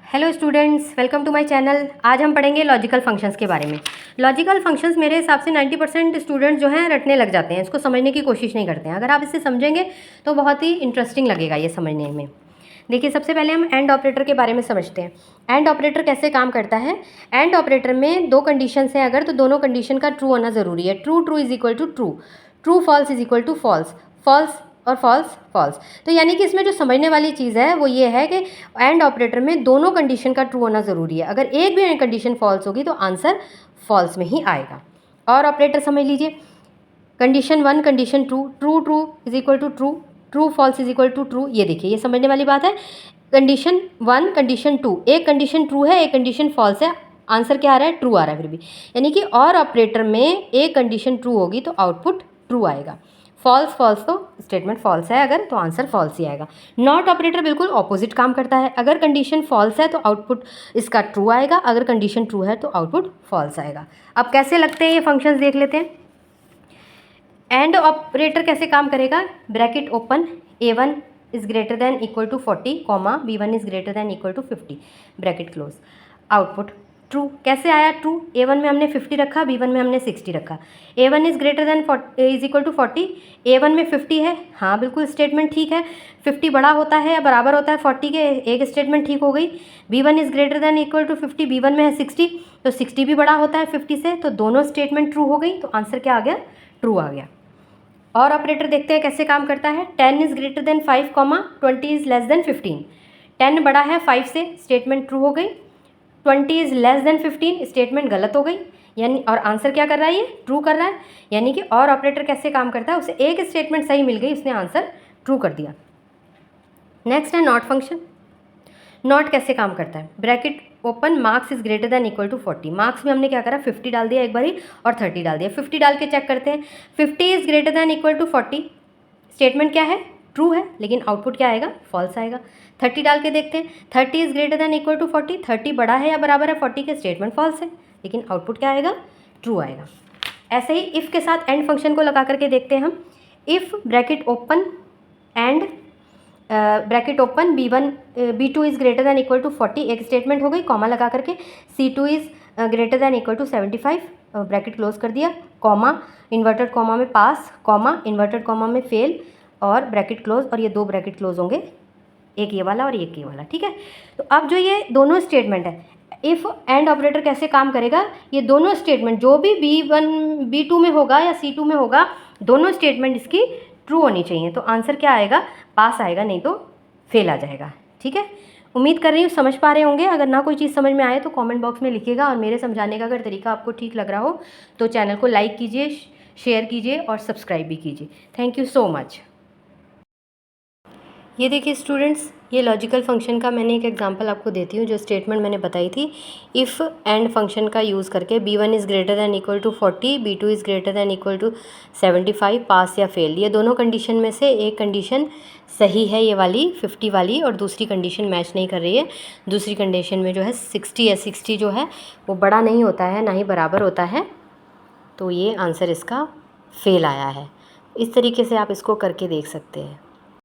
Hello students, welcome to my channel. आज हम पढ़ेंगे लॉजिकल फंक्शंस के बारे में। लॉजिकल फंक्शंस मेरे हिसाब से 90% स्टूडेंट्स जो हैं रटने लग जाते हैं, इसको समझने की कोशिश नहीं करते हैं। अगर आप इसे समझेंगे तो बहुत ही इंटरेस्टिंग लगेगा ये समझने में। देखिए, सबसे पहले हम एंड ऑपरेटर के बारे में समझते हैं। एंड ऑपरेटर कैसे काम करता है। एंड ऑपरेटर में दो कंडीशंस हैं अगर, तो दोनों कंडीशन का ट्रू होना ज़रूरी है। True true is equal to true, true false is equal to false, false और फॉल्स फॉल्स। तो यानी कि इसमें जो समझने वाली चीज़ है वो ये है कि एंड ऑपरेटर में दोनों कंडीशन का ट्रू होना ज़रूरी है। अगर एक भी कंडीशन फॉल्स होगी तो आंसर फॉल्स में ही आएगा। और ऑपरेटर समझ लीजिए, condition one condition true, true true is equal to true, true false is equal to true. ये देखिए, ये समझने वाली बात है। कंडीशन वन कंडीशन टू, एक कंडीशन ट्रू है एक कंडीशन फॉल्स है, आंसर क्या आ रहा है? ट्रू आ रहा है फिर भी। यानी कि और ऑपरेटर में एक कंडीशन ट्रू होगी तो आउटपुट ट्रू आएगा। फॉल्स फॉल्स तो स्टेटमेंट फॉल्स है अगर, तो आंसर फॉल्स ही आएगा। नॉट ऑपरेटर बिल्कुल ऑपोजिट काम करता है। अगर कंडीशन फॉल्स है तो आउटपुट इसका ट्रू आएगा, अगर कंडीशन ट्रू है तो आउटपुट फॉल्स आएगा। अब कैसे लगते हैं ये फंक्शंस देख लेते हैं। एंड ऑपरेटर कैसे काम करेगा। Bracket open, a1 is greater than equal to 40 comma b1 is greater than equal to 50, bracket close. Output true कैसे आया? ट्रू, a1 में हमने 50 रखा, b1 में हमने 60 रखा। a1 is greater than is equal to 40, a1 में 50 है, हाँ बिल्कुल स्टेटमेंट ठीक है। 50 बड़ा होता है, बराबर होता है 40 के, एक स्टेटमेंट ठीक हो गई। b1 is greater than equal to 50, b1 में है 60, तो 60 भी बड़ा होता है 50 से, तो दोनों स्टेटमेंट ट्रू हो गई, तो आंसर क्या आ गया? ट्रू आ गया। और ऑपरेटर देखते हैं कैसे काम करता है। 10 is greater then 5 comma 20 is less than 15, 10 बड़ा है 5 से, स्टेटमेंट ट्रू हो गई। 20 इज लेस देन 15, स्टेटमेंट गलत हो गई, यानी और आंसर क्या कर रहा है? ये ट्रू कर रहा है। यानी कि और ऑपरेटर कैसे काम करता है, उसे एक स्टेटमेंट सही मिल गई, उसने आंसर ट्रू कर दिया। नेक्स्ट है नॉट फंक्शन। नॉट कैसे काम करता है। Bracket open, marks is greater than equal to 40, marks में हमने क्या करा? 50 डाल दिया एक बारी और 30 डाल दिया। 50 डाल के चेक करते हैं, 50 is greater than equal to 40, statement क्या है? ट्रू है, लेकिन आउटपुट क्या आएगा? फॉल्स आएगा। 30 डाल के देखते हैं, 30 is greater than equal to 40, 30 बड़ा है या बराबर है 40 के, स्टेटमेंट फॉल्स है, लेकिन आउटपुट क्या आएगा? ट्रू आएगा। ऐसे ही इफ़ के साथ एंड फंक्शन को लगा करके देखते हैं हम। If bracket open and bracket open b1 b2 is greater than equal to 40, एक स्टेटमेंट हो गई, कॉमा लगा करके। c2 is greater than equal to 75, bracket close कर दिया, कॉमा इन्वर्टेड कॉमा में पास, कॉमा इन्वर्टेड कॉमा में फेल, और ब्रैकेट क्लोज, और ये दो ब्रैकेट क्लोज होंगे, एक ये वाला और एक ये वाला, ठीक है। तो अब जो ये दोनों स्टेटमेंट है, इफ़ एंड ऑपरेटर कैसे काम करेगा, ये दोनों स्टेटमेंट जो भी b1 b2 में होगा या c2 में होगा, दोनों स्टेटमेंट इसकी ट्रू होनी चाहिए, तो आंसर क्या आएगा? पास आएगा, नहीं तो फेल आ जाएगा, ठीक है। उम्मीद कर रही हूँ समझ पा रहे होंगे। अगर ना कोई चीज़ समझ में आए तो कमेंट बॉक्स में लिखिएगा, और मेरे समझाने का अगर तरीका आपको ठीक लग रहा हो तो चैनल को लाइक कीजिए, शेयर कीजिए और सब्सक्राइब भी कीजिए। Thank you so much. ये देखिए स्टूडेंट्स, ये लॉजिकल फंक्शन का मैंने एक एग्जांपल आपको देती हूँ, जो स्टेटमेंट मैंने बताई थी। इफ़ एंड फंक्शन का यूज़ करके b1 is greater than equal to 40, b2 is greater than equal to 75, pass या फेल। ये दोनों कंडीशन में से एक कंडीशन सही है, ये वाली 50 वाली, और दूसरी कंडीशन मैच नहीं कर रही है। दूसरी कंडीशन में जो है 60 है, 60 जो है वो बड़ा नहीं होता है, ना ही बराबर होता है, तो ये आंसर इसका फेल आया है। इस तरीके से आप इसको करके देख सकते हैं।